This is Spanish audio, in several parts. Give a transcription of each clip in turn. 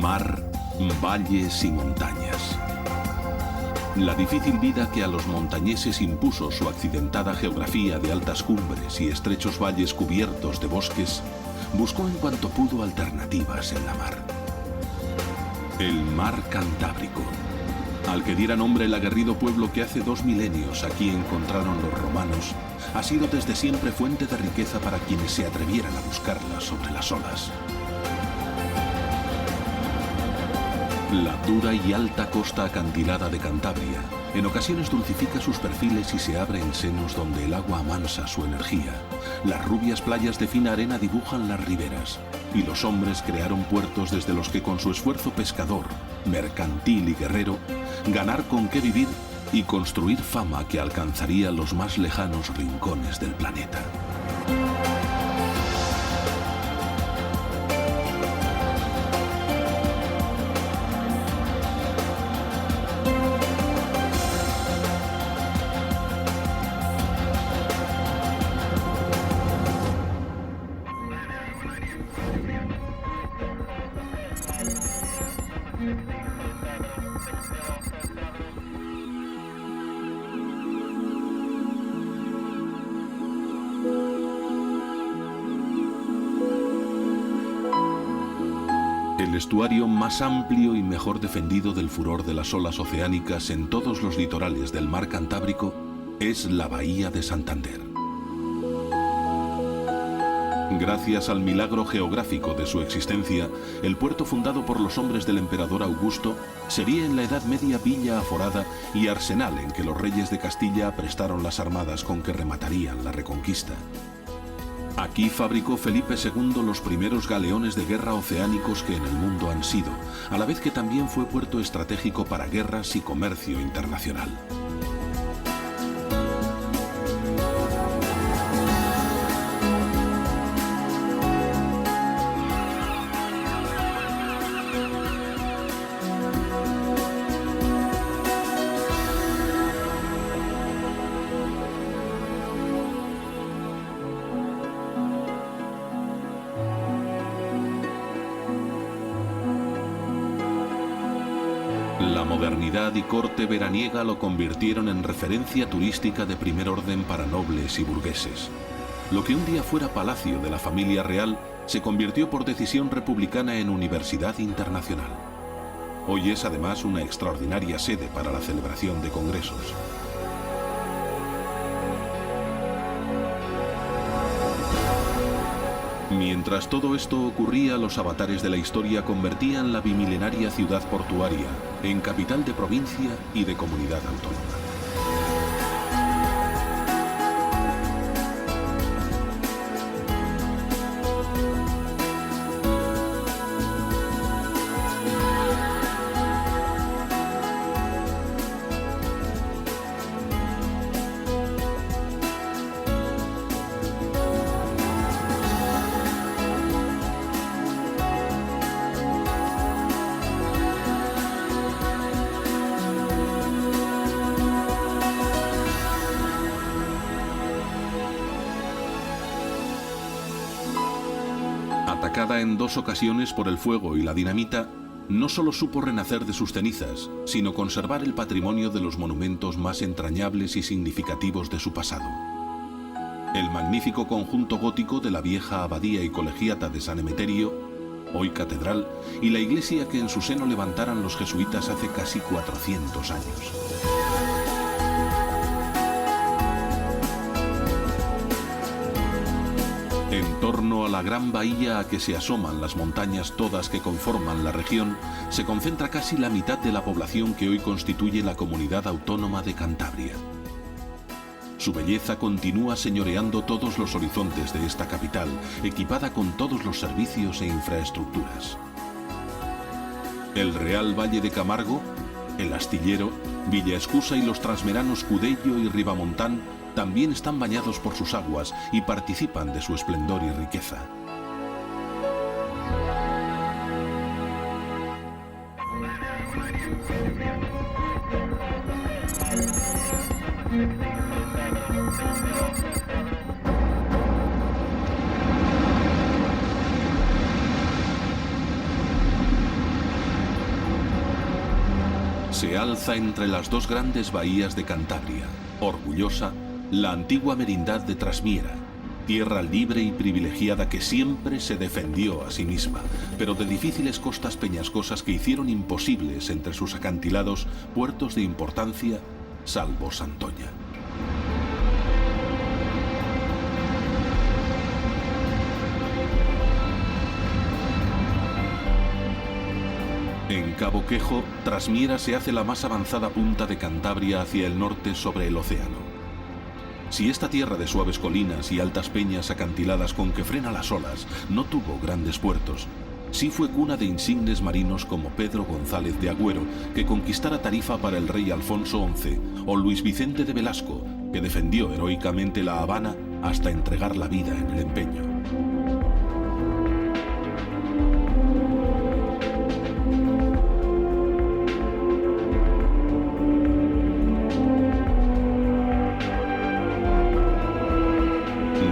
Mar, valles y montañas. La difícil vida que a los montañeses impuso su accidentada geografía de altas cumbres y estrechos valles cubiertos de bosques, buscó en cuanto pudo alternativas en la mar. El mar Cantábrico, al que diera nombre el aguerrido pueblo que hace 2 milenios aquí encontraron los romanos, ha sido desde siempre fuente de riqueza para quienes se atrevieran a buscarla sobre las olas. La dura y alta costa acantilada de Cantabria en ocasiones dulcifica sus perfiles y se abre en senos donde el agua amansa su energía. Las rubias playas de fina arena dibujan las riberas y los hombres crearon puertos desde los que con su esfuerzo pescador, mercantil y guerrero, ganar con qué vivir y construir fama que alcanzaría los más lejanos rincones del planeta. El estuario más amplio y mejor defendido del furor de las olas oceánicas en todos los litorales del mar Cantábrico es la Bahía de Santander. Gracias al milagro geográfico de su existencia, el puerto fundado por los hombres del emperador Augusto sería en la Edad Media villa aforada y arsenal en que los reyes de Castilla prestaron las armadas con que rematarían la reconquista. Aquí fabricó Felipe II los primeros galeones de guerra oceánicos que en el mundo han sido, a la vez que también fue puerto estratégico para guerras y comercio internacional. La modernidad y corte veraniega lo convirtieron en referencia turística de primer orden para nobles y burgueses. Lo que un día fuera palacio de la familia real se convirtió por decisión republicana en universidad internacional. Hoy es además una extraordinaria sede para la celebración de congresos. Mientras todo esto ocurría, los avatares de la historia convertían la bimilenaria ciudad portuaria en capital de provincia y de comunidad autónoma. Atacada en 2 ocasiones por el fuego y la dinamita, no solo supo renacer de sus cenizas, sino conservar el patrimonio de los monumentos más entrañables y significativos de su pasado. El magnífico conjunto gótico de la vieja abadía y colegiata de San Emeterio, hoy catedral, y la iglesia que en su seno levantaran los jesuitas hace casi 400 años. En torno a la gran bahía a que se asoman las montañas todas que conforman la región, se concentra casi la mitad de la población que hoy constituye la comunidad autónoma de Cantabria. Su belleza continúa señoreando todos los horizontes de esta capital, equipada con todos los servicios e infraestructuras. El Real Valle de Camargo, el Astillero, Villaescusa y los transmeranos Cudello y Ribamontán también están bañados por sus aguas y participan de su esplendor y riqueza. Se alza entre las dos grandes bahías de Cantabria, orgullosa, la antigua merindad de Trasmiera, tierra libre y privilegiada que siempre se defendió a sí misma, pero de difíciles costas peñascosas que hicieron imposibles entre sus acantilados puertos de importancia, salvo Santoña. En Cabo Quejo, Trasmiera se hace la más avanzada punta de Cantabria hacia el norte sobre el océano. Si esta tierra de suaves colinas y altas peñas acantiladas con que frena las olas no tuvo grandes puertos, sí fue cuna de insignes marinos como Pedro González de Agüero, que conquistara Tarifa para el rey Alfonso XI, o Luis Vicente de Velasco, que defendió heroicamente La Habana hasta entregar la vida en el empeño.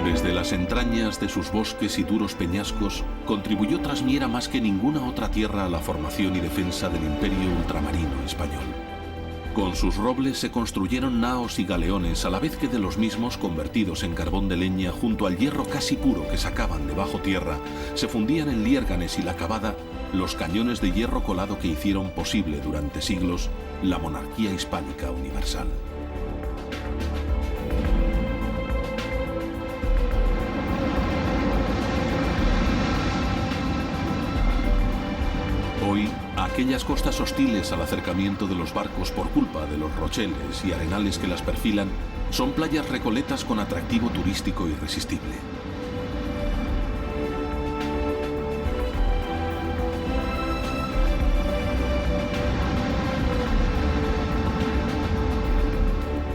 Desde las entrañas de sus bosques y duros peñascos, contribuyó Trasmiera más que ninguna otra tierra a la formación y defensa del imperio ultramarino español. Con sus robles se construyeron naos y galeones, a la vez que de los mismos, convertidos en carbón de leña junto al hierro casi puro que sacaban de bajo tierra, se fundían en liérganes y la cavada los cañones de hierro colado que hicieron posible durante siglos la monarquía hispánica universal. Hoy, aquellas costas hostiles al acercamiento de los barcos por culpa de los rocheles y arenales que las perfilan, son playas recoletas con atractivo turístico irresistible.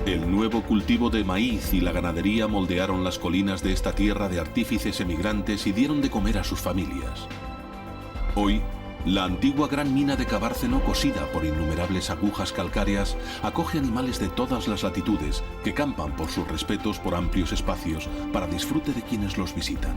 El nuevo cultivo de maíz y la ganadería moldearon las colinas de esta tierra de artífices emigrantes y dieron de comer a sus familias. Hoy, la antigua gran mina de Cabárceno, cosida por innumerables agujas calcáreas, acoge animales de todas las latitudes que campan por sus respetos por amplios espacios para disfrute de quienes los visitan.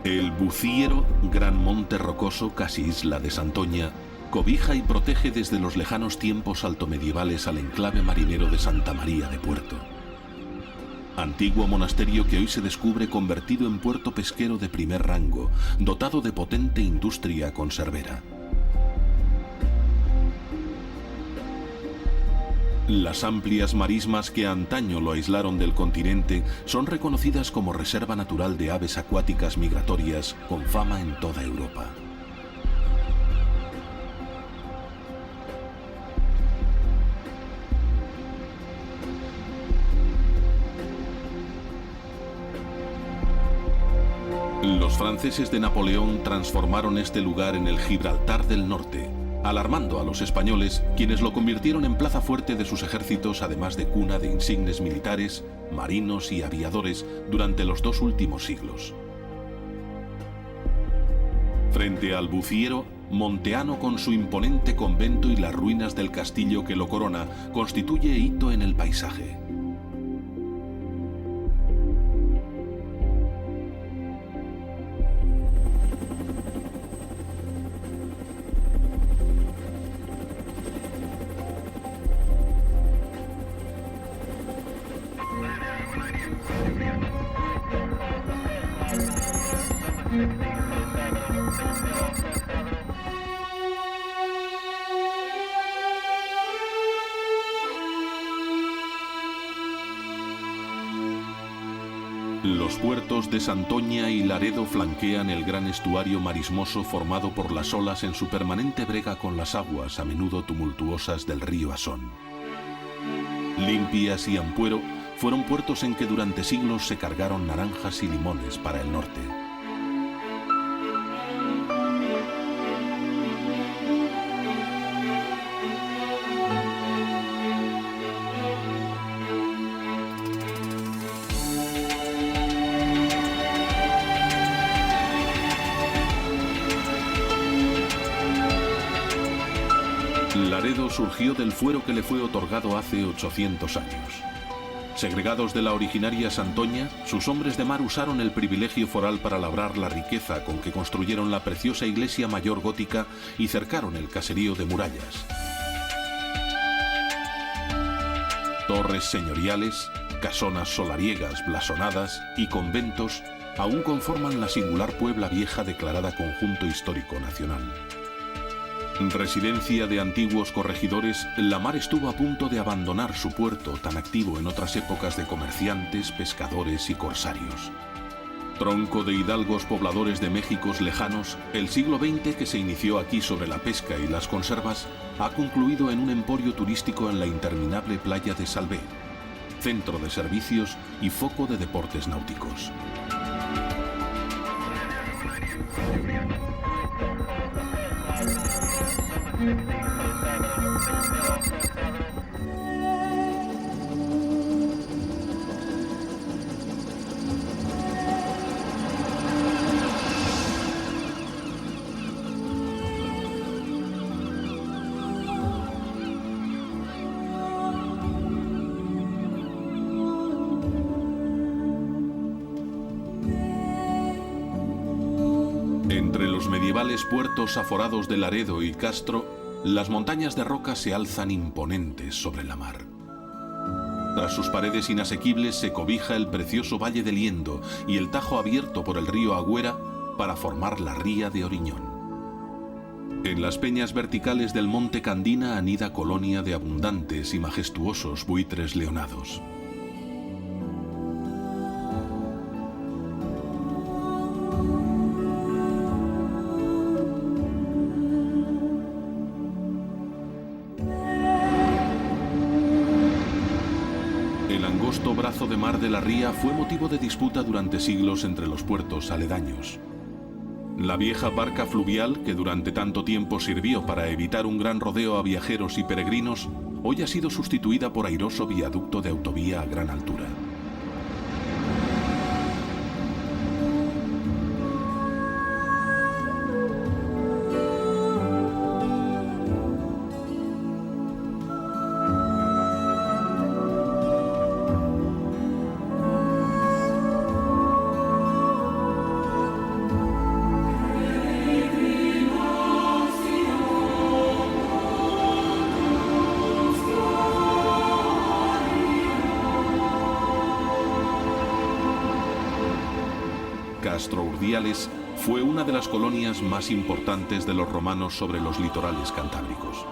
El Buciero, gran monte rocoso, casi isla de Santoña, cobija y protege desde los lejanos tiempos altomedievales al enclave marinero de Santa María de Puerto. Antiguo monasterio que hoy se descubre convertido en puerto pesquero de primer rango, dotado de potente industria conservera. Las amplias marismas que antaño lo aislaron del continente son reconocidas como reserva natural de aves acuáticas migratorias con fama en toda Europa. Los franceses de Napoleón transformaron este lugar en el Gibraltar del Norte, alarmando a los españoles, quienes lo convirtieron en plaza fuerte de sus ejércitos, además de cuna de insignes militares, marinos y aviadores durante los 2 últimos siglos. Frente al Buciero, Monteano, con su imponente convento y las ruinas del castillo que lo corona, constituye hito en el paisaje. Los puertos de Santoña y Laredo flanquean el gran estuario marismoso formado por las olas en su permanente brega con las aguas, a menudo tumultuosas, del río Asón. Limpias y Ampuero fueron puertos en que durante siglos se cargaron naranjas y limones para el norte. Laredo surgió del fuero que le fue otorgado hace 800 años. Segregados de la originaria Santoña, sus hombres de mar usaron el privilegio foral para labrar la riqueza con que construyeron la preciosa iglesia mayor gótica y cercaron el caserío de murallas. Torres señoriales, casonas solariegas blasonadas y conventos aún conforman la singular Puebla Vieja declarada Conjunto Histórico Nacional. Residencia de antiguos corregidores, la mar estuvo a punto de abandonar su puerto tan activo en otras épocas de comerciantes, pescadores y corsarios. Tronco de hidalgos pobladores de Méxicos lejanos, el siglo XX que se inició aquí sobre la pesca y las conservas ha concluido en un emporio turístico en la interminable playa de Salvé, centro de servicios y foco de deportes náuticos. Entre los medievales puertos aforados de Laredo y Castro, las montañas de roca se alzan imponentes sobre la mar. Tras sus paredes inasequibles se cobija el precioso Valle de Liendo y el tajo abierto por el río Agüera para formar la ría de Oriñón. En las peñas verticales del monte Candina anida colonia de abundantes y majestuosos buitres leonados. El angosto brazo de mar de la ría fue motivo de disputa durante siglos entre los puertos aledaños. La vieja barca fluvial, que durante tanto tiempo sirvió para evitar un gran rodeo a viajeros y peregrinos, hoy ha sido sustituida por airoso viaducto de autovía a gran altura. Castro Urdiales fue una de las colonias más importantes de los romanos sobre los litorales cantábricos.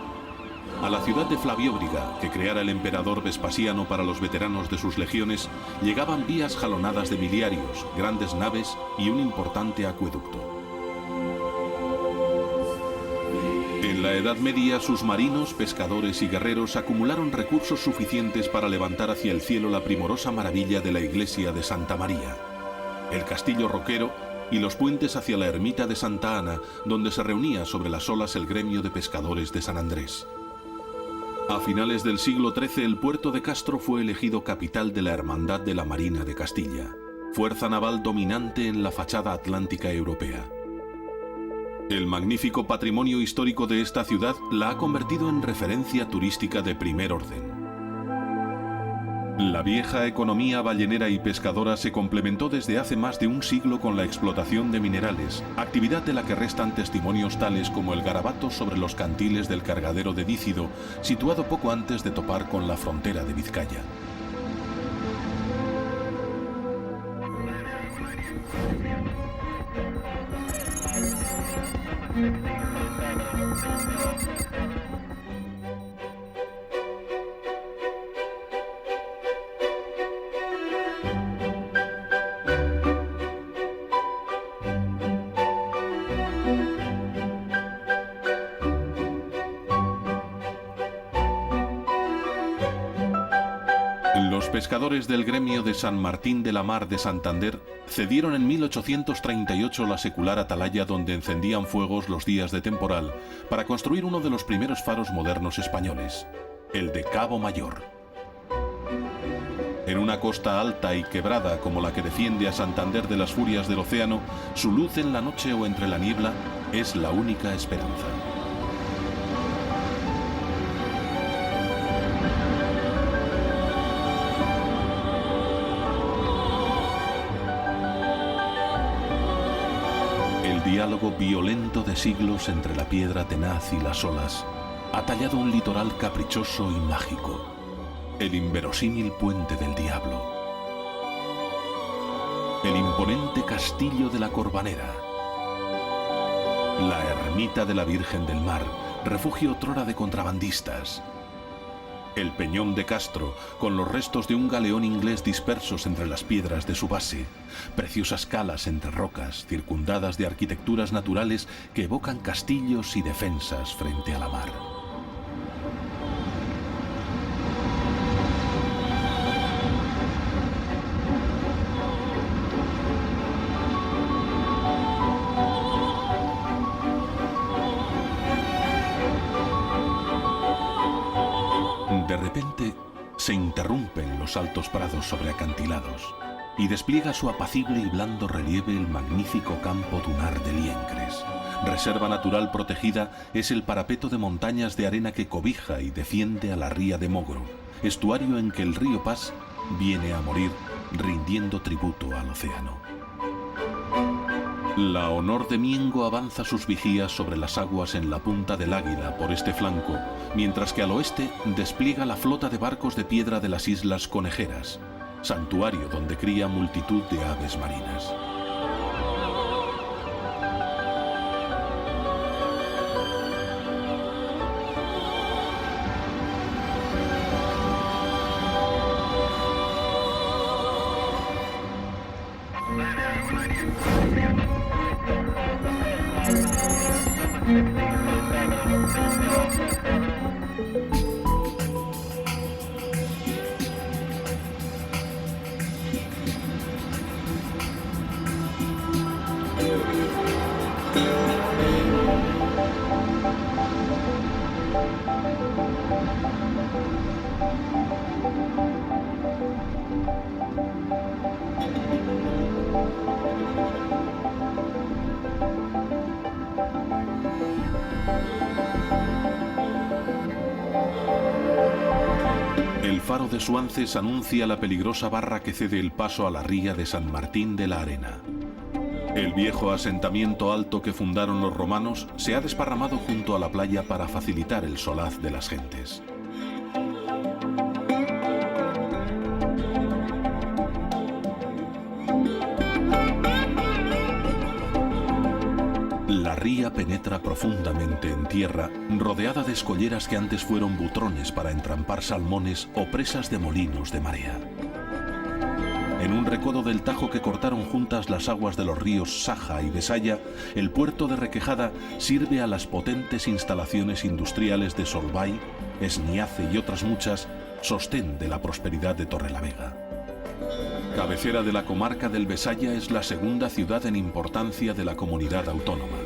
A la ciudad de Flavióbriga, que creara el emperador Vespasiano para los veteranos de sus legiones, llegaban vías jalonadas de miliarios, grandes naves y un importante acueducto. En la Edad Media, sus marinos, pescadores y guerreros acumularon recursos suficientes para levantar hacia el cielo la primorosa maravilla de la iglesia de Santa María, el castillo roquero y los puentes hacia la ermita de Santa Ana, donde se reunía sobre las olas el gremio de pescadores de San Andrés. A finales del siglo XIII, el puerto de Castro fue elegido capital de la Hermandad de la Marina de Castilla, fuerza naval dominante en la fachada atlántica europea. El magnífico patrimonio histórico de esta ciudad la ha convertido en referencia turística de primer orden. La vieja economía ballenera y pescadora se complementó desde hace más de un siglo con la explotación de minerales, actividad de la que restan testimonios tales como el garabato sobre los cantiles del cargadero de Dícido, situado poco antes de topar con la frontera de Vizcaya. Los pescadores del gremio de San Martín de la Mar de Santander cedieron en 1838 la secular atalaya donde encendían fuegos los días de temporal para construir uno de los primeros faros modernos españoles, el de Cabo Mayor. En una costa alta y quebrada como la que defiende a Santander de las furias del océano, su luz en la noche o entre la niebla es la única esperanza. El diálogo violento de siglos entre la piedra tenaz y las olas ha tallado un litoral caprichoso y mágico, el inverosímil puente del diablo, el imponente castillo de la Corbanera, la ermita de la Virgen del Mar, refugio otrora de contrabandistas, el peñón de Castro, con los restos de un galeón inglés dispersos entre las piedras de su base, preciosas calas entre rocas, circundadas de arquitecturas naturales que evocan castillos y defensas frente a la mar. De repente, se interrumpen los altos prados sobre acantilados y despliega su apacible y blando relieve el magnífico campo dunar de Liencres. Reserva natural protegida es el parapeto de montañas de arena que cobija y defiende a la ría de Mogro, estuario en que el río Pas viene a morir rindiendo tributo al océano. La Honor de Miengo avanza sus vigías sobre las aguas en la Punta del Águila por este flanco, mientras que al oeste despliega la flota de barcos de piedra de las Islas Conejeras, santuario donde cría multitud de aves marinas. El faro de Suances anuncia la peligrosa barra que cede el paso a la ría de San Martín de la Arena. El viejo asentamiento alto que fundaron los romanos se ha desparramado junto a la playa para facilitar el solaz de las gentes. La ría penetra profundamente en tierra, rodeada de escolleras que antes fueron butrones para entrampar salmones o presas de molinos de marea. En un recodo del Tajo que cortaron juntas las aguas de los ríos Saja y Besaya, el puerto de Requejada sirve a las potentes instalaciones industriales de Solvay, Esniace y otras muchas, sostén de la prosperidad de Torrelavega. Cabecera de la comarca del Besaya, es la segunda ciudad en importancia de la comunidad autónoma.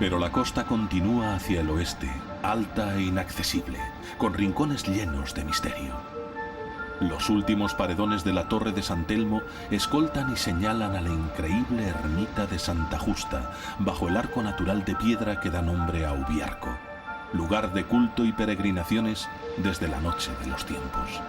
Pero la costa continúa hacia el oeste, alta e inaccesible, con rincones llenos de misterio. Los últimos paredones de la Torre de San Telmo escoltan y señalan a la increíble ermita de Santa Justa, bajo el arco natural de piedra que da nombre a Ubiarco, lugar de culto y peregrinaciones desde la noche de los tiempos.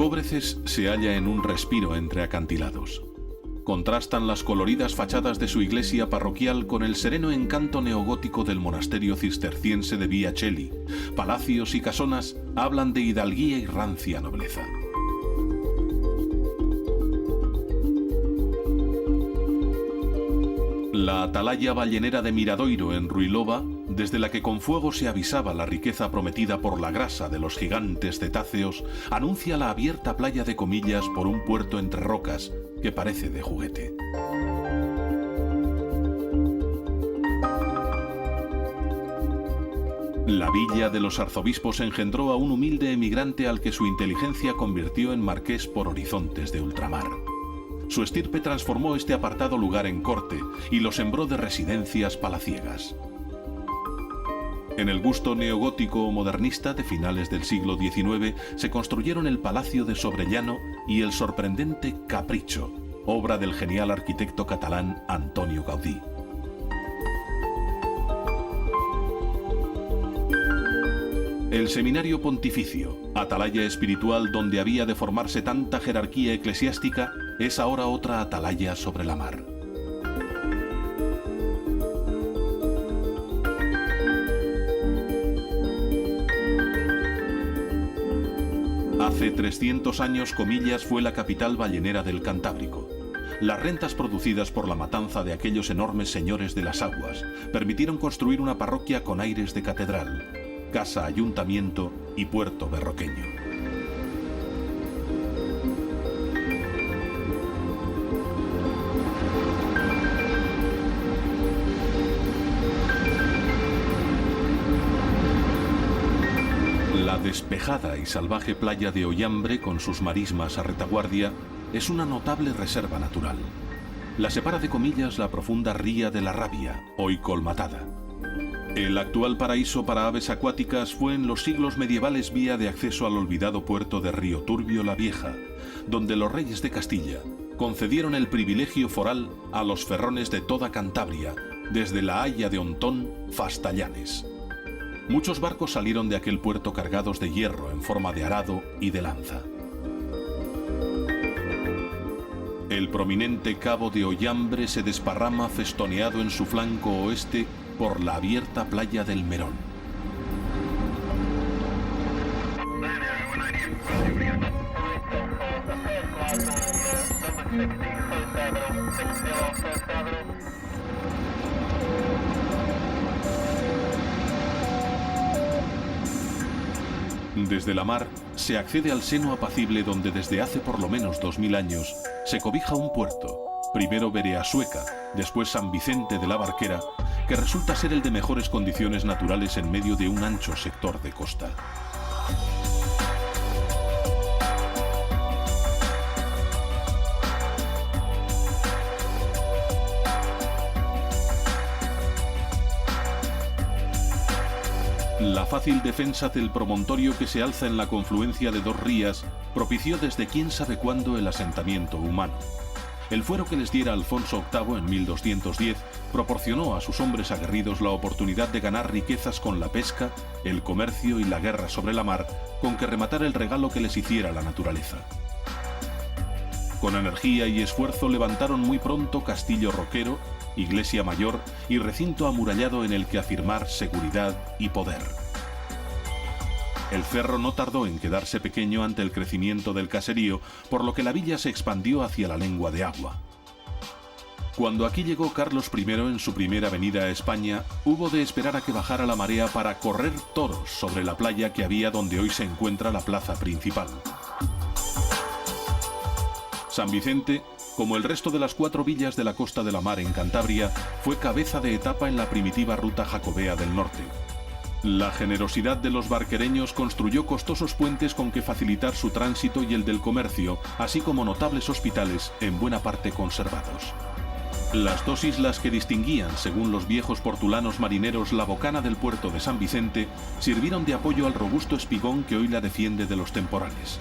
Cóbreces se halla en un respiro entre acantilados. Contrastan las coloridas fachadas de su iglesia parroquial con el sereno encanto neogótico del monasterio cisterciense de Via Cheli. Palacios y casonas hablan de hidalguía y rancia nobleza. La atalaya ballenera de Miradoiro en Ruilova, desde la que con fuego se avisaba la riqueza prometida por la grasa de los gigantes cetáceos, anuncia la abierta playa de Comillas por un puerto entre rocas que parece de juguete. La villa de los arzobispos engendró a un humilde emigrante al que su inteligencia convirtió en marqués por horizontes de ultramar. Su estirpe transformó este apartado lugar en corte y lo sembró de residencias palaciegas. En el gusto neogótico o modernista de finales del siglo XIX se construyeron el Palacio de Sobrellano y el sorprendente Capricho, obra del genial arquitecto catalán Antonio Gaudí. El Seminario Pontificio, atalaya espiritual donde había de formarse tanta jerarquía eclesiástica, es ahora otra atalaya sobre la mar. Hace 300 años Comillas fue la capital ballenera del Cantábrico. Las rentas producidas por la matanza de aquellos enormes señores de las aguas permitieron construir una parroquia con aires de catedral, casa ayuntamiento y puerto berroqueño. La despejada y salvaje playa de Ollambre, con sus marismas a retaguardia, es una notable reserva natural. La separa de Comillas la profunda ría de la Rabia, hoy colmatada. El actual paraíso para aves acuáticas fue en los siglos medievales vía de acceso al olvidado puerto de Río Turbio la Vieja, donde los reyes de Castilla concedieron el privilegio foral a los ferrones de toda Cantabria, desde la Haya de Ontón hasta Llanes. Muchos barcos salieron de aquel puerto cargados de hierro en forma de arado y de lanza. El prominente cabo de Ollambre se desparrama festoneado en su flanco oeste por la abierta playa del Merón. Desde la mar se accede al seno apacible donde desde hace por lo menos 2000 años se cobija un puerto, primero Bereasueca, después San Vicente de la Barquera, que resulta ser el de mejores condiciones naturales en medio de un ancho sector de costa. La fácil defensa del promontorio que se alza en la confluencia de dos rías propició desde quién sabe cuándo el asentamiento humano. El fuero que les diera Alfonso VIII en 1210 proporcionó a sus hombres aguerridos la oportunidad de ganar riquezas con la pesca, el comercio y la guerra sobre la mar, con que rematar el regalo que les hiciera la naturaleza. Con energía y esfuerzo levantaron muy pronto castillo roquero, iglesia mayor y recinto amurallado en el que afirmar seguridad y poder. El cerro no tardó en quedarse pequeño ante el crecimiento del caserío, por lo que la villa se expandió hacia la lengua de agua. Cuando aquí llegó Carlos I en su primera venida a España, hubo de esperar a que bajara la marea para correr toros sobre la playa que había donde hoy se encuentra la plaza principal. San Vicente, como el resto de las 4 villas de la Costa de la Mar en Cantabria, fue cabeza de etapa en la primitiva ruta jacobea del norte. La generosidad de los barquereños construyó costosos puentes con que facilitar su tránsito y el del comercio, así como notables hospitales en buena parte conservados. Las 2 islas que distinguían, según los viejos portulanos marineros, la bocana del puerto de San Vicente, sirvieron de apoyo al robusto espigón que hoy la defiende de los temporales.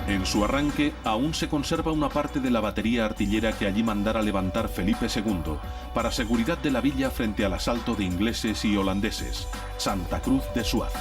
En su arranque aún se conserva una parte de la batería artillera que allí mandara levantar Felipe II para seguridad de la villa frente al asalto de ingleses y holandeses, Santa Cruz de Suaz.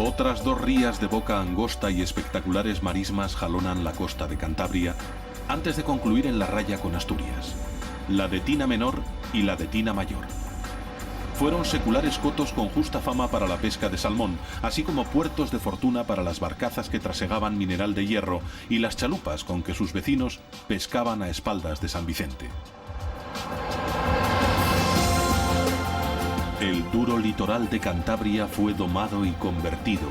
Otras 2 rías de boca angosta y espectaculares marismas jalonan la costa de Cantabria antes de concluir en la raya con Asturias, la de Tina Menor y la de Tina Mayor. Fueron seculares cotos con justa fama para la pesca de salmón, así como puertos de fortuna para las barcazas que trasegaban mineral de hierro y las chalupas con que sus vecinos pescaban a espaldas de San Vicente. El duro litoral de Cantabria fue domado y convertido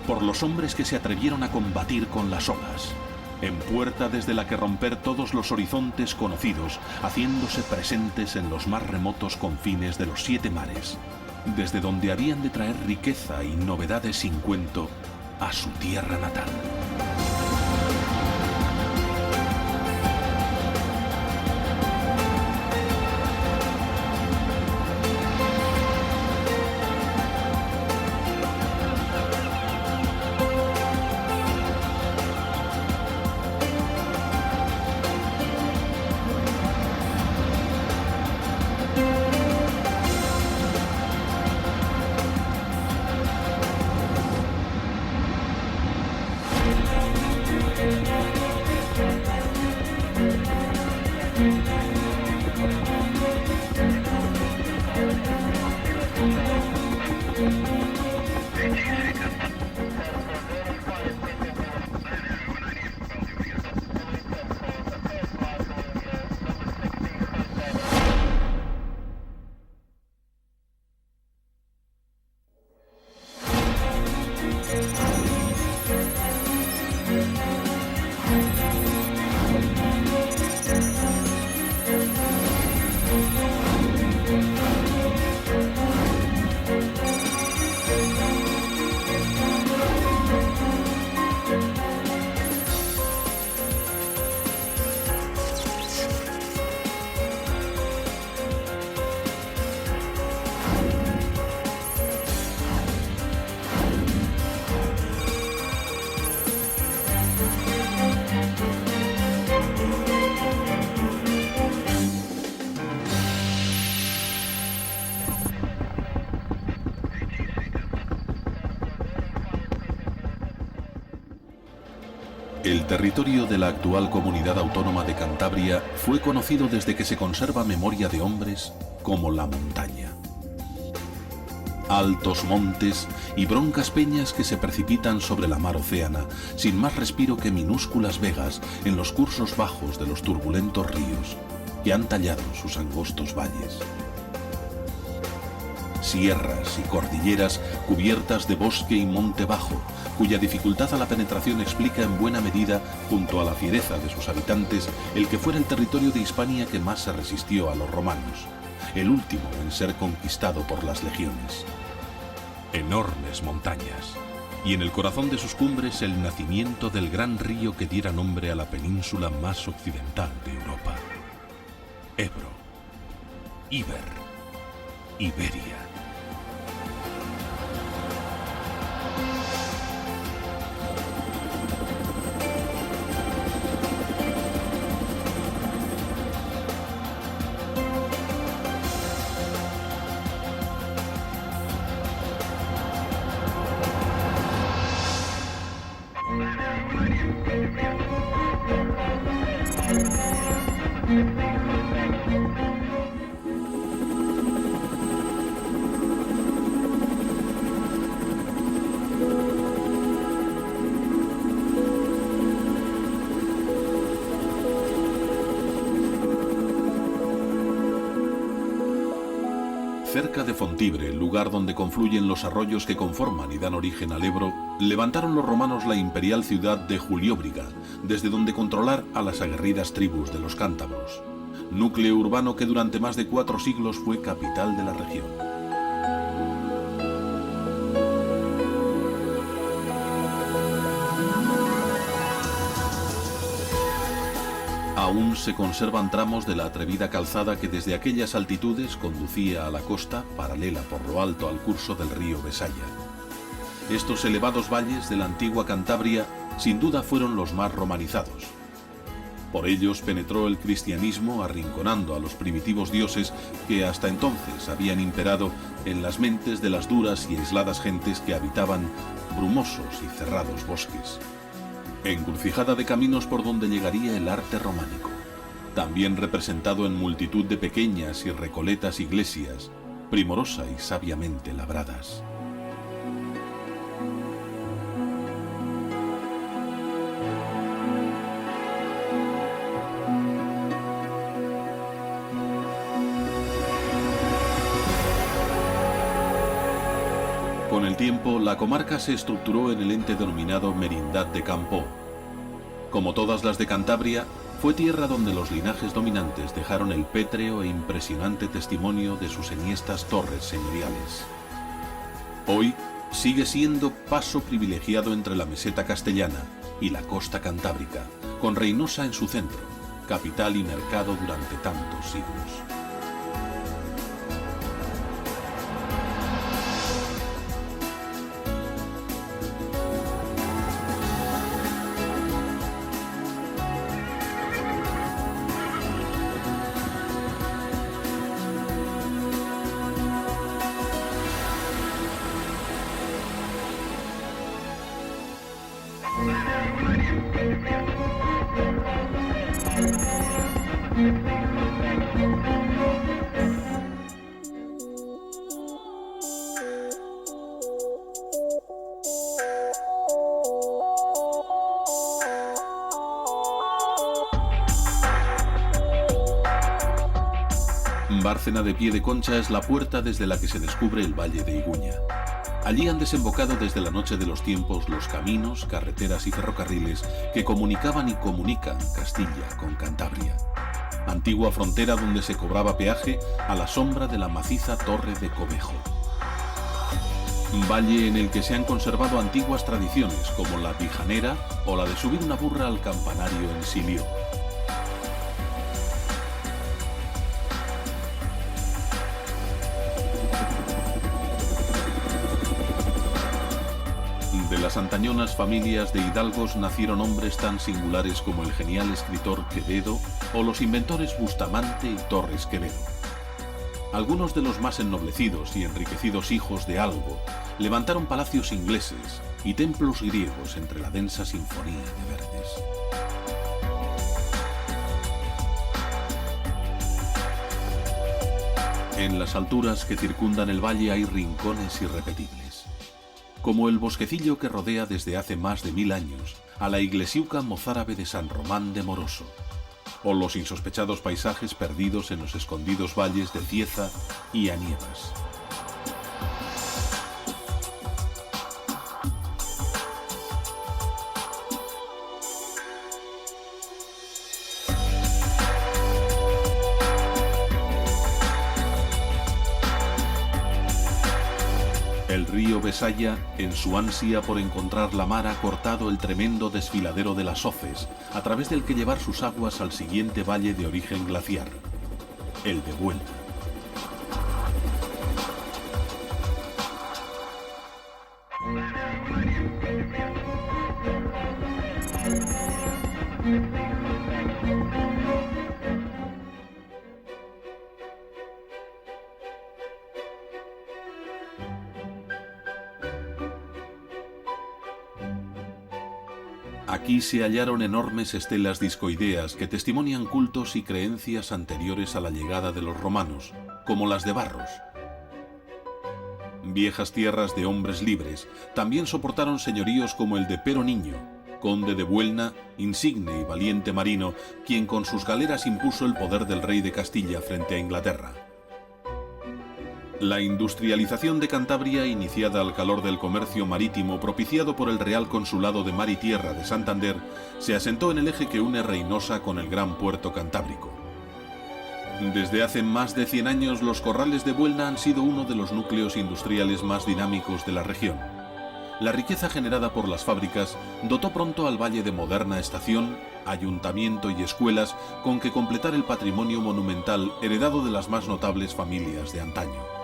por los hombres que se atrevieron a combatir con las olas, en puerta desde la que romper todos los horizontes conocidos, haciéndose presentes en los más remotos confines de los 7 mares, desde donde habían de traer riqueza y novedades sin cuento a su tierra natal. El territorio de la actual Comunidad Autónoma de Cantabria fue conocido desde que se conserva memoria de hombres como la montaña. Altos montes y broncas peñas que se precipitan sobre la mar océana, sin más respiro que minúsculas vegas en los cursos bajos de los turbulentos ríos que han tallado sus angostos valles. Sierras y cordilleras cubiertas de bosque y monte bajo, cuya dificultad a la penetración explica en buena medida, junto a la fiereza de sus habitantes, el que fuera el territorio de Hispania que más se resistió a los romanos, el último en ser conquistado por las legiones. Enormes montañas, y en el corazón de sus cumbres el nacimiento del gran río que diera nombre a la península más occidental de Europa. Ebro, Iber, Iberia. Cerca de Fontibre, lugar donde confluyen los arroyos que conforman y dan origen al Ebro, levantaron los romanos la imperial ciudad de Julióbriga, desde donde controlar a las aguerridas tribus de los cántabros, núcleo urbano que durante más de 4 siglos fue capital de la región. Aún se conservan tramos de la atrevida calzada que desde aquellas altitudes conducía a la costa, paralela por lo alto al curso del río Besaya. Estos elevados valles de la antigua Cantabria sin duda fueron los más romanizados. Por ellos penetró el cristianismo arrinconando a los primitivos dioses que hasta entonces habían imperado en las mentes de las duras y aisladas gentes que habitaban brumosos y cerrados bosques. Encrucijada de caminos por donde llegaría el arte románico, también representado en multitud de pequeñas y recoletas iglesias, primorosa y sabiamente labradas. Con el tiempo, la comarca se estructuró en el ente denominado Merindad de Campo. Como todas las de Cantabria, fue tierra donde los linajes dominantes dejaron el pétreo e impresionante testimonio de sus enhiestas torres señoriales. Hoy sigue siendo paso privilegiado entre la meseta castellana y la costa cantábrica, con Reynosa en su centro, capital y mercado durante tantos siglos. Bárcena de Pie de Concha es la puerta desde la que se descubre el valle de Iguña. Allí han desembocado desde la noche de los tiempos los caminos, carreteras y ferrocarriles que comunicaban y comunican Castilla con Cantabria. Antigua frontera donde se cobraba peaje a la sombra de la maciza Torre de Cobejo. Valle en el que se han conservado antiguas tradiciones como la pijanera o la de subir una burra al campanario en Silió. De las antañonas familias de hidalgos nacieron hombres tan singulares como el genial escritor Quevedo o los inventores Bustamante y Torres Quevedo. Algunos de los más ennoblecidos y enriquecidos hijos de Algo levantaron palacios ingleses y templos griegos entre la densa sinfonía de verdes. En las alturas que circundan el valle hay rincones irrepetibles, como el bosquecillo que rodea desde hace más de 1000 años a la iglesiuca mozárabe de San Román de Moroso, o los insospechados paisajes perdidos en los escondidos valles de Cieza y Anievas. El río Besaya, en su ansia por encontrar la mar, ha cortado el tremendo desfiladero de las hoces, a través del que llevar sus aguas al siguiente valle de origen glaciar, el de Buelna. Aquí se hallaron enormes estelas discoideas que testimonian cultos y creencias anteriores a la llegada de los romanos, como las de Barros. Viejas tierras de hombres libres también soportaron señoríos como el de Pero Niño, conde de Buelna, insigne y valiente marino, quien con sus galeras impuso el poder del rey de Castilla frente a Inglaterra. La industrialización de Cantabria, iniciada al calor del comercio marítimo propiciado por el Real Consulado de Mar y Tierra de Santander, se asentó en el eje que une Reynosa con el gran puerto cantábrico. Desde hace más de 100 años, los corrales de Buelna han sido uno de los núcleos industriales más dinámicos de la región. La riqueza generada por las fábricas dotó pronto al valle de moderna estación, ayuntamiento y escuelas con que completar el patrimonio monumental heredado de las más notables familias de antaño.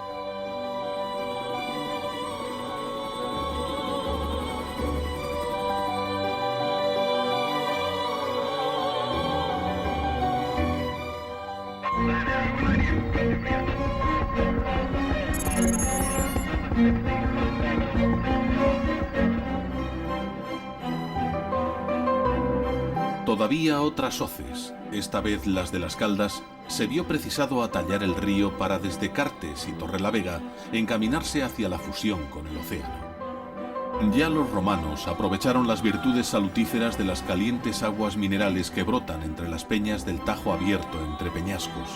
Todavía otras hoces, esta vez las de las Caldas, se vio precisado atallar el río para desde Cartes y Torrelavega encaminarse hacia la fusión con el océano. Ya los romanos aprovecharon las virtudes salutíferas de las calientes aguas minerales que brotan entre las peñas del Tajo abierto entre peñascos.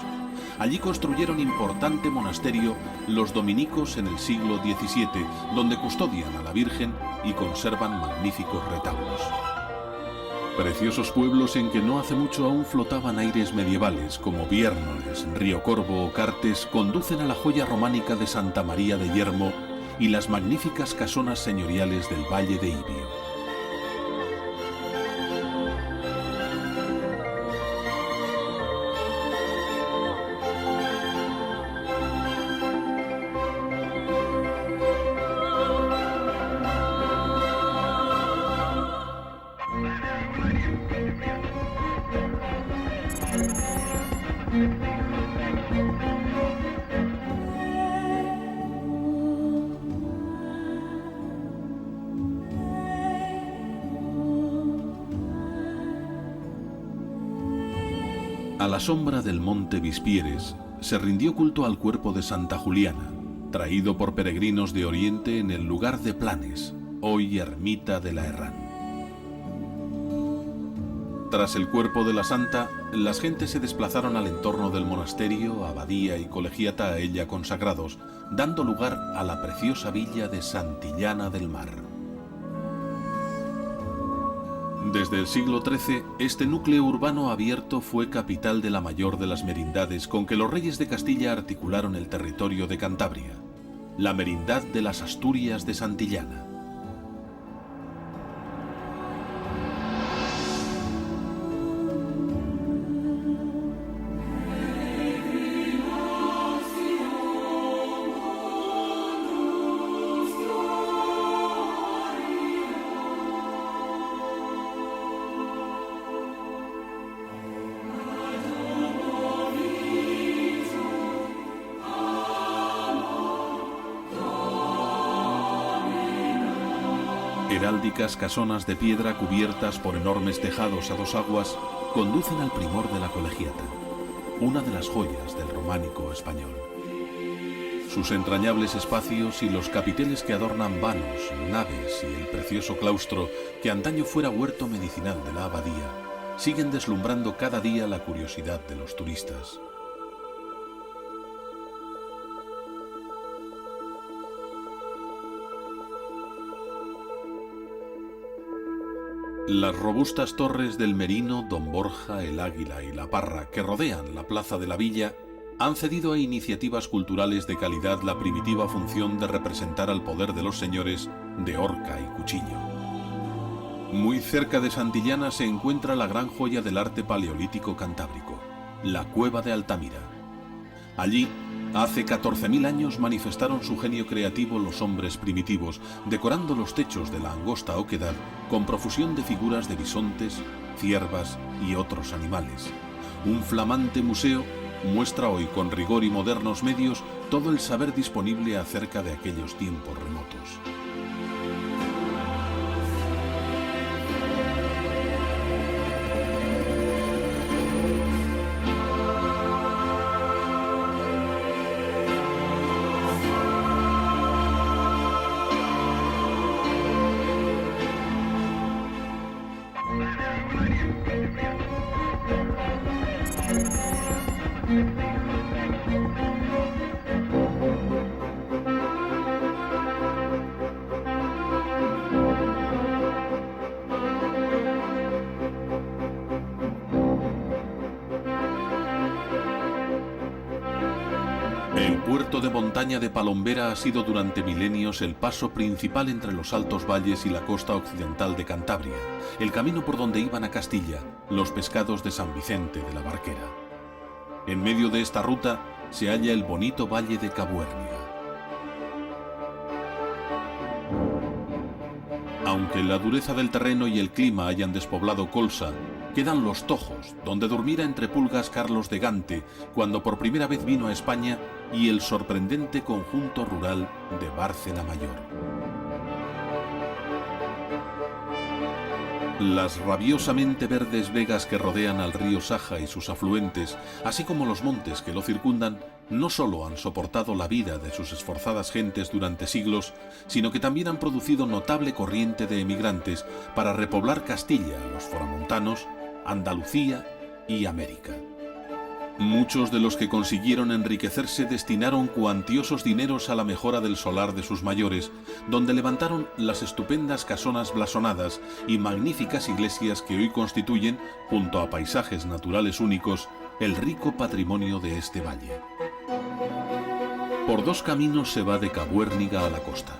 Allí construyeron importante monasterio los dominicos en el siglo XVII, donde custodian a la Virgen y conservan magníficos retablos. Preciosos pueblos en que no hace mucho aún flotaban aires medievales como Viérnoles, Río Corvo o Cartes conducen a la joya románica de Santa María de Yermo y las magníficas casonas señoriales del Valle de Ibio. A la sombra del monte Vispieres se rindió culto al cuerpo de Santa Juliana, traído por peregrinos de Oriente en el lugar de Planes, hoy ermita de la Herrán. Tras el cuerpo de la santa, las gentes se desplazaron al entorno del monasterio, abadía y colegiata a ella consagrados, dando lugar a la preciosa villa de Santillana del Mar. Desde el siglo XIII, este núcleo urbano abierto fue capital de la mayor de las merindades con que los reyes de Castilla articularon el territorio de Cantabria, la Merindad de las Asturias de Santillana. Heráldicas casonas de piedra cubiertas por enormes tejados a dos aguas conducen al primor de la colegiata, una de las joyas del románico español. Sus entrañables espacios y los capiteles que adornan vanos, naves y el precioso claustro que antaño fuera huerto medicinal de la abadía, siguen deslumbrando cada día la curiosidad de los turistas. Las robustas torres del Merino, Don Borja, el Águila y la Parra que rodean la plaza de la villa han cedido a iniciativas culturales de calidad la primitiva función de representar al poder de los señores de horca y cuchillo. Muy cerca de Santillana se encuentra la gran joya del arte paleolítico cantábrico, la Cueva de Altamira. Allí, hace 14.000 años manifestaron su genio creativo los hombres primitivos, decorando los techos de la angosta oquedad con profusión de figuras de bisontes, ciervas y otros animales. Un flamante museo muestra hoy con rigor y modernos medios todo el saber disponible acerca de aquellos tiempos remotos. puerto de montaña de Palombera ha sido durante milenios el paso principal entre los altos valles y la costa occidental de Cantabria, el camino por donde iban a Castilla los pescados de San Vicente de la Barquera. En medio de esta ruta se halla el bonito valle de Cabuérniga. Aunque la dureza del terreno y el clima hayan despoblado Colsa, quedan los Tojos, donde durmiera entre pulgas Carlos de Gante cuando por primera vez vino a España, y el sorprendente conjunto rural de Bárcena Mayor. Las rabiosamente verdes vegas que rodean al río Saja y sus afluentes, así como los montes que lo circundan, no solo han soportado la vida de sus esforzadas gentes durante siglos, sino que también han producido notable corriente de emigrantes para repoblar Castilla, los foramontanos, Andalucía y América. Muchos de los que consiguieron enriquecerse destinaron cuantiosos dineros a la mejora del solar de sus mayores, donde levantaron las estupendas casonas blasonadas y magníficas iglesias que hoy constituyen, junto a paisajes naturales únicos, el rico patrimonio de este valle. Por dos caminos se va de Cabuérniga a la costa.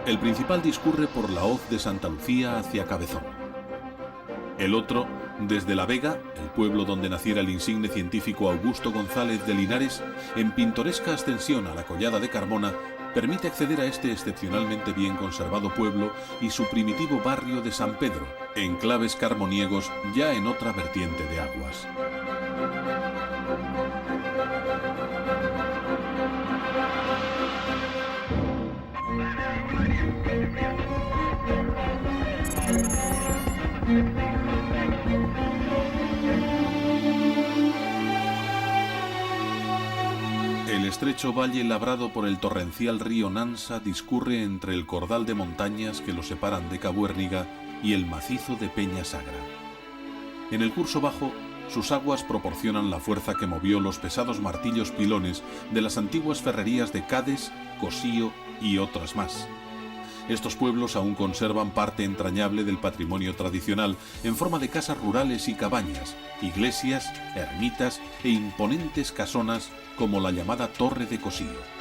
El principal discurre por la hoz de Santa Lucía hacia Cabezón. El otro, desde La Vega, el pueblo donde naciera el insigne científico Augusto González de Linares, en pintoresca ascensión a la Collada de Carmona, permite acceder a este excepcionalmente bien conservado pueblo y su primitivo barrio de San Pedro, enclaves carmoniegos ya en otra vertiente de aguas. El estrecho valle labrado por el torrencial río Nansa discurre entre el cordal de montañas que lo separan de Cabuérniga y el macizo de Peña Sagra. En el curso bajo, sus aguas proporcionan la fuerza que movió los pesados martillos pilones de las antiguas ferrerías de Cádiz, Cosío y otras más. Estos pueblos aún conservan parte entrañable del patrimonio tradicional en forma de casas rurales y cabañas, iglesias, ermitas e imponentes casonas como la llamada Torre de Cosío.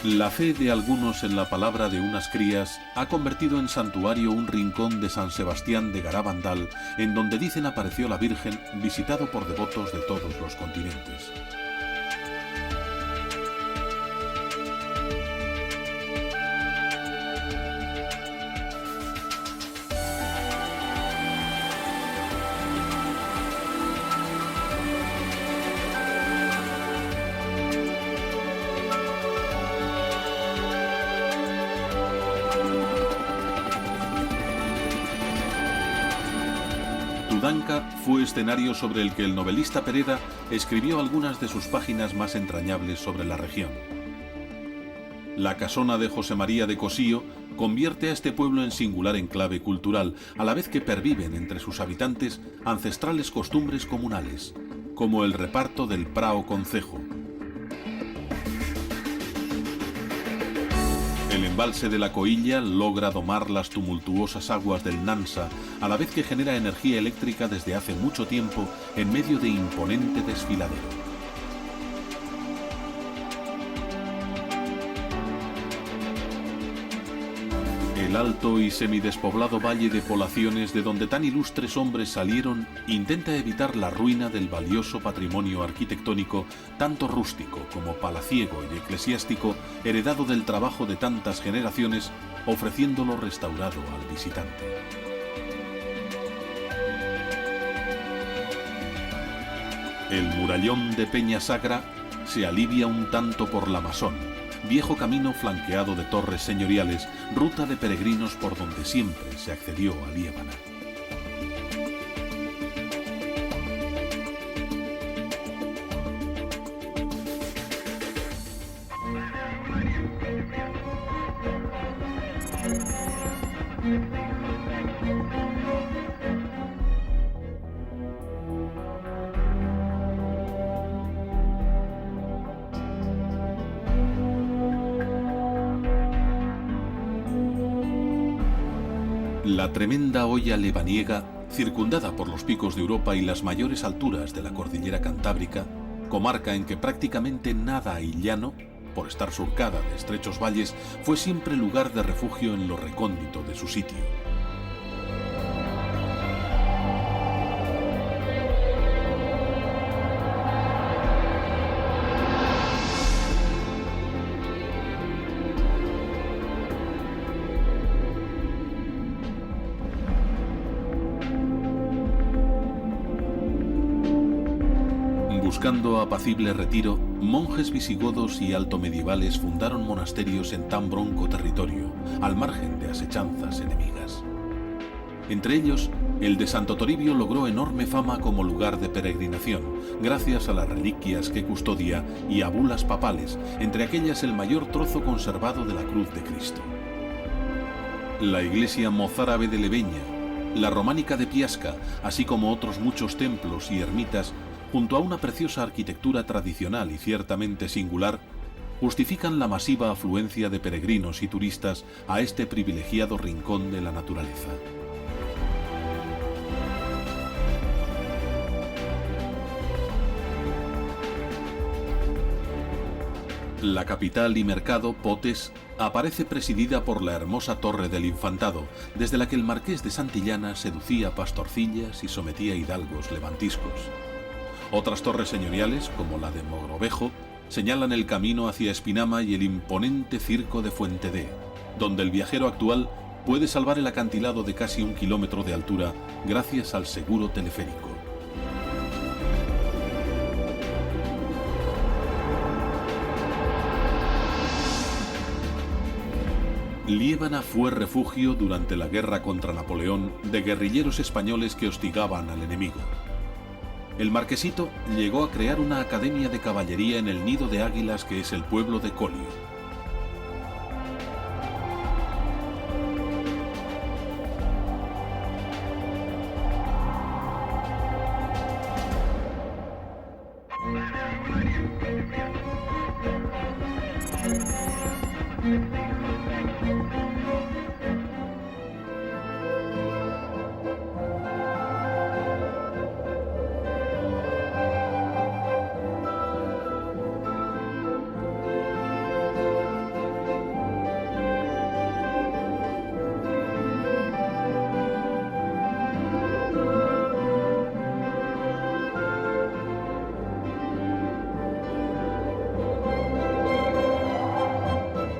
La fe de algunos en la palabra de unas crías ha convertido en santuario un rincón de San Sebastián de Garabandal, en donde dicen apareció la Virgen, visitado por devotos de todos los continentes. Tudanca fue escenario sobre el que el novelista Pereda escribió algunas de sus páginas más entrañables sobre la región. La casona de José María de Cosío convierte a este pueblo en singular enclave cultural, a la vez que perviven entre sus habitantes ancestrales costumbres comunales, como el reparto del prao concejo. El embalse de la Coilla logra domar las tumultuosas aguas del Nansa, a la vez que genera energía eléctrica desde hace mucho tiempo en medio de imponente desfiladero. El alto y semidespoblado valle de poblaciones de donde tan ilustres hombres salieron intenta evitar la ruina del valioso patrimonio arquitectónico, tanto rústico como palaciego y eclesiástico, heredado del trabajo de tantas generaciones, ofreciéndolo restaurado al visitante. El murallón de Peña Sagra se alivia un tanto por la Masón, viejo camino flanqueado de torres señoriales, ruta de peregrinos por donde siempre se accedió a Liébana. La tremenda hoya lebaniega, circundada por los picos de Europa y las mayores alturas de la cordillera cantábrica, comarca en que prácticamente nada hay llano, por estar surcada de estrechos valles, fue siempre lugar de refugio en lo recóndito de su sitio. Buscando apacible retiro, monjes visigodos y altomedievales fundaron monasterios en tan bronco territorio, al margen de asechanzas enemigas. Entre ellos, el de Santo Toribio logró enorme fama como lugar de peregrinación, gracias a las reliquias que custodia y a bulas papales, entre aquellas el mayor trozo conservado de la cruz de Cristo. La iglesia mozárabe de Leveña, la románica de Piasca, así como otros muchos templos y ermitas, junto a una preciosa arquitectura tradicional y ciertamente singular, justifican la masiva afluencia de peregrinos y turistas a este privilegiado rincón de la naturaleza. La capital y mercado, Potes, aparece presidida por la hermosa Torre del Infantado, desde la que el marqués de Santillana seducía pastorcillas y sometía hidalgos levantiscos. Otras torres señoriales, como la de Mogrovejo, señalan el camino hacia Espinama y el imponente circo de Fuente D, donde el viajero actual puede salvar el acantilado de casi 1 kilómetro de altura gracias al seguro teleférico. Liébana fue refugio durante la guerra contra Napoleón de guerrilleros españoles que hostigaban al enemigo. El marquesito llegó a crear una academia de caballería en el nido de águilas que es el pueblo de Colio.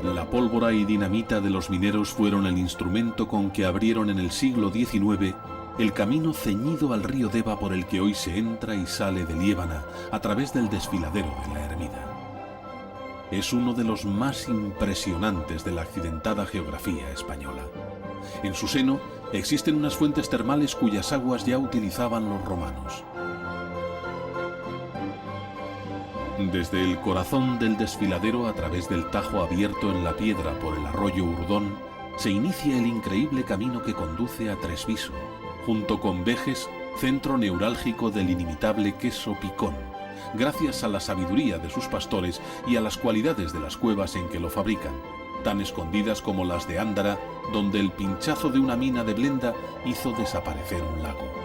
La pólvora y dinamita de los mineros fueron el instrumento con que abrieron en el siglo XIX el camino ceñido al río Deva por el que hoy se entra y sale de Liébana a través del desfiladero de la Ermida. Es uno de los más impresionantes de la accidentada geografía española. En su seno existen unas fuentes termales cuyas aguas ya utilizaban los romanos. Desde el corazón del desfiladero, a través del tajo abierto en la piedra por el arroyo Urdón, se inicia el increíble camino que conduce a Tresviso, junto con Vejes, centro neurálgico del inimitable queso picón, gracias a la sabiduría de sus pastores y a las cualidades de las cuevas en que lo fabrican, tan escondidas como las de Ándara, donde el pinchazo de una mina de Blenda hizo desaparecer un lago.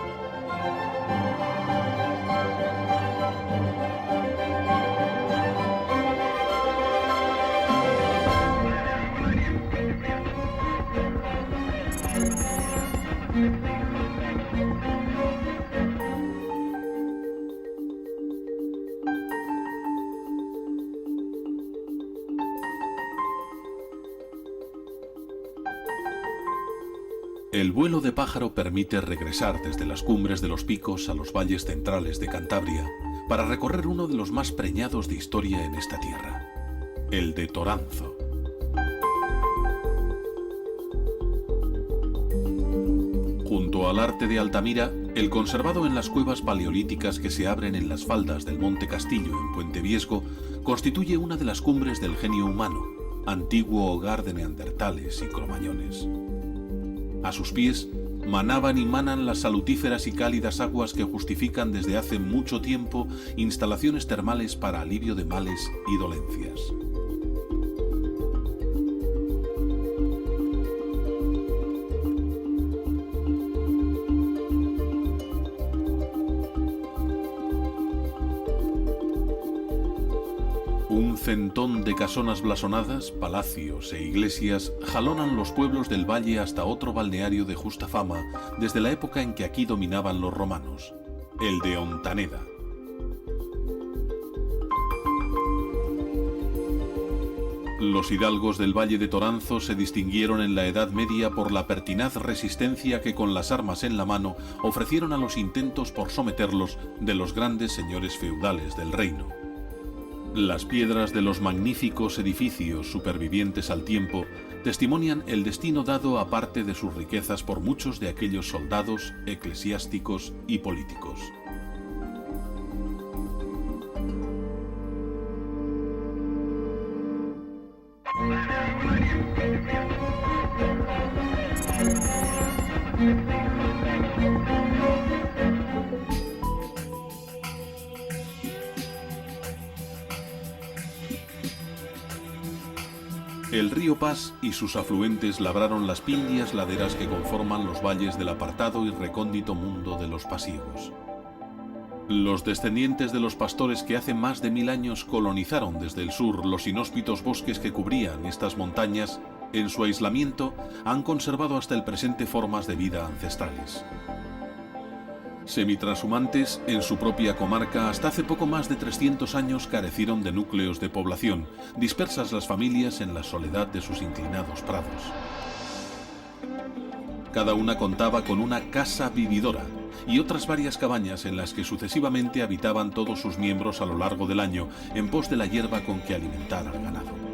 El vuelo de pájaro permite regresar desde las cumbres de los picos a los valles centrales de Cantabria para recorrer uno de los más preñados de historia en esta tierra, el de Toranzo. Junto al arte de Altamira, el conservado en las cuevas paleolíticas que se abren en las faldas del Monte Castillo en Puente Viesgo, constituye una de las cumbres del genio humano, antiguo hogar de neandertales y cromañones. A sus pies manaban y manan las salutíferas y cálidas aguas que justifican desde hace mucho tiempo instalaciones termales para alivio de males y dolencias. centón de casonas blasonadas, palacios e iglesias jalonan los pueblos del valle hasta otro balneario de justa fama desde la época en que aquí dominaban los romanos, el de Ontaneda. Los hidalgos del Valle de Toranzo se distinguieron en la Edad Media por la pertinaz resistencia que con las armas en la mano ofrecieron a los intentos por someterlos de los grandes señores feudales del reino. Las piedras de los magníficos edificios supervivientes al tiempo testimonian el destino dado a parte de sus riquezas por muchos de aquellos soldados, eclesiásticos y políticos. El río Pas y sus afluentes labraron las pindias laderas que conforman los valles del apartado y recóndito mundo de los pasiegos. Los descendientes de los pastores que hace más de 1000 años colonizaron desde el sur los inhóspitos bosques que cubrían estas montañas, en su aislamiento han conservado hasta el presente formas de vida ancestrales. Semitranshumantes, en su propia comarca, hasta hace poco más de 300 años carecieron de núcleos de población, dispersas las familias en la soledad de sus inclinados prados. Cada una contaba con una casa vividora y otras varias cabañas en las que sucesivamente habitaban todos sus miembros a lo largo del año en pos de la hierba con que alimentar al ganado.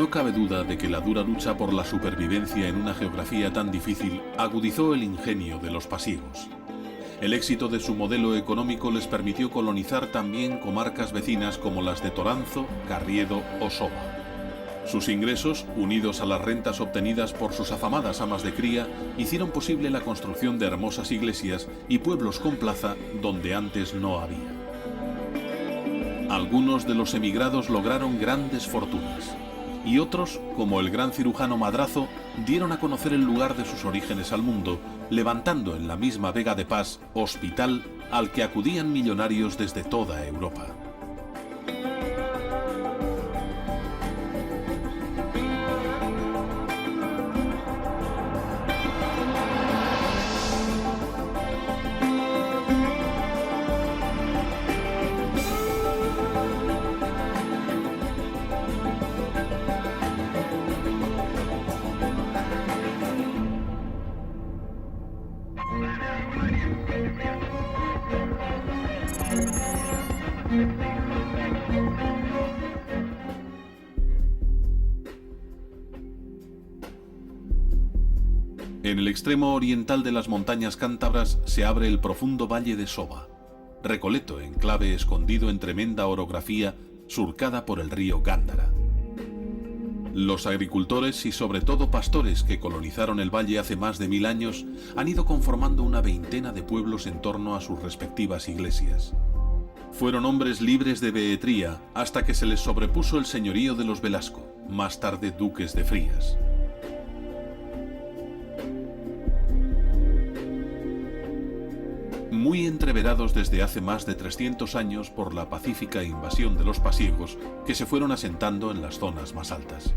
No cabe duda de que la dura lucha por la supervivencia en una geografía tan difícil agudizó el ingenio de los pasiegos. El éxito de su modelo económico les permitió colonizar también comarcas vecinas como las de Toranzo, Carriedo o Soba. Sus ingresos, unidos a las rentas obtenidas por sus afamadas amas de cría, hicieron posible la construcción de hermosas iglesias y pueblos con plaza donde antes no había. Algunos de los emigrados lograron grandes fortunas, y otros, como el gran cirujano Madrazo, dieron a conocer el lugar de sus orígenes al mundo, levantando en la misma Vega de Pas hospital al que acudían millonarios desde toda Europa. En el extremo oriental de las montañas cántabras se abre el profundo valle de Soba, Recoleto, enclave escondido en tremenda orografía surcada por el río Gándara. Los agricultores y sobre todo pastores que colonizaron el valle hace más de 1000 años han ido conformando una veintena de pueblos en torno a sus respectivas iglesias. Fueron hombres libres de behetría hasta que se les sobrepuso el señorío de los Velasco, más tarde duques de Frías. Muy entreverados desde hace más de 300 años por la pacífica invasión de los pasiegos que se fueron asentando en las zonas más altas.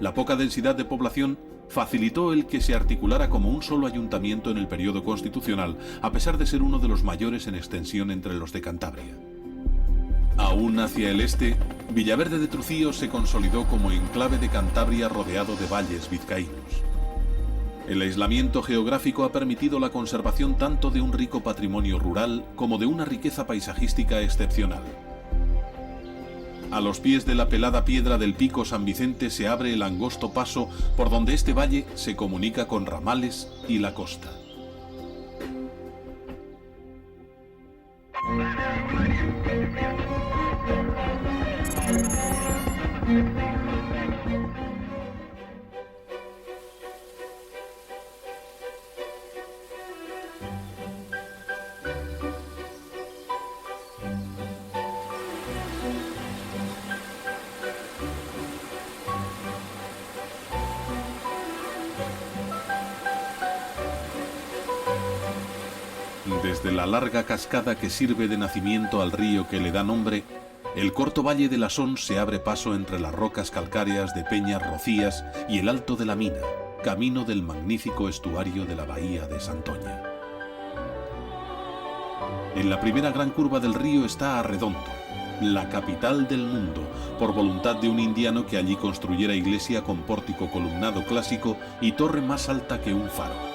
La poca densidad de población facilitó el que se articulara como un solo ayuntamiento en el periodo constitucional, a pesar de ser uno de los mayores en extensión entre los de Cantabria. Aún hacia el este, Villaverde de Trucío se consolidó como enclave de Cantabria rodeado de valles vizcaínos. El aislamiento geográfico ha permitido la conservación tanto de un rico patrimonio rural como de una riqueza paisajística excepcional. A los pies de la pelada piedra del Pico San Vicente se abre el angosto paso por donde este valle se comunica con Ramales y la costa. Desde la larga cascada que sirve de nacimiento al río que le da nombre, el corto valle de la Son se abre paso entre las rocas calcáreas de Peñas Rocías y el Alto de la Mina, camino del magnífico estuario de la bahía de Santoña. En la primera gran curva del río está Arredondo, la capital del mundo, por voluntad de un indiano que allí construyera iglesia con pórtico columnado clásico y torre más alta que un faro.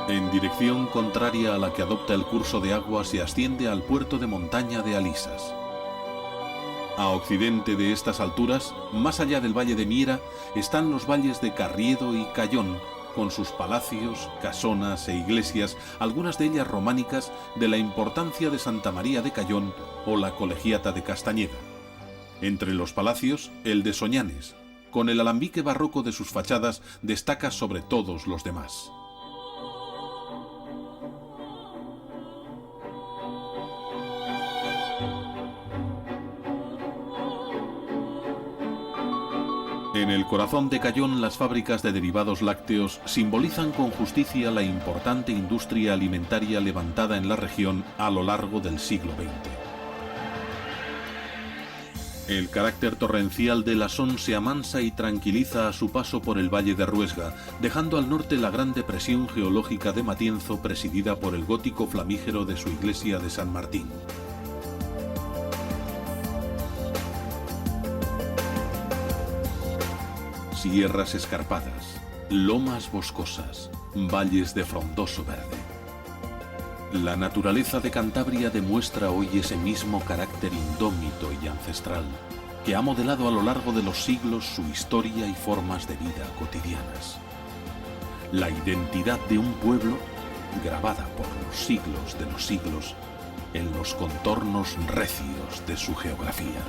En dirección contraria a la que adopta el curso de agua se asciende al puerto de montaña de Alisas. A occidente de estas alturas, más allá del valle de Miera, están los valles de Carriedo y Cayón, con sus palacios, casonas e iglesias, algunas de ellas románicas, de la importancia de Santa María de Cayón o la Colegiata de Castañeda. Entre los palacios, el de Soñanes, con el alambique barroco de sus fachadas, destaca sobre todos los demás. En el corazón de Cayón, las fábricas de derivados lácteos simbolizan con justicia la importante industria alimentaria levantada en la región a lo largo del siglo XX. El carácter torrencial de la Son se amansa y tranquiliza a su paso por el valle de Ruesga, dejando al norte la gran depresión geológica de Matienzo, presidida por el gótico flamígero de su iglesia de San Martín. Sierras escarpadas, lomas boscosas, valles de frondoso verde. La naturaleza de Cantabria demuestra hoy ese mismo carácter indómito y ancestral que ha modelado a lo largo de los siglos su historia y formas de vida cotidianas. La identidad de un pueblo grabada por los siglos de los siglos en los contornos recios de su geografía.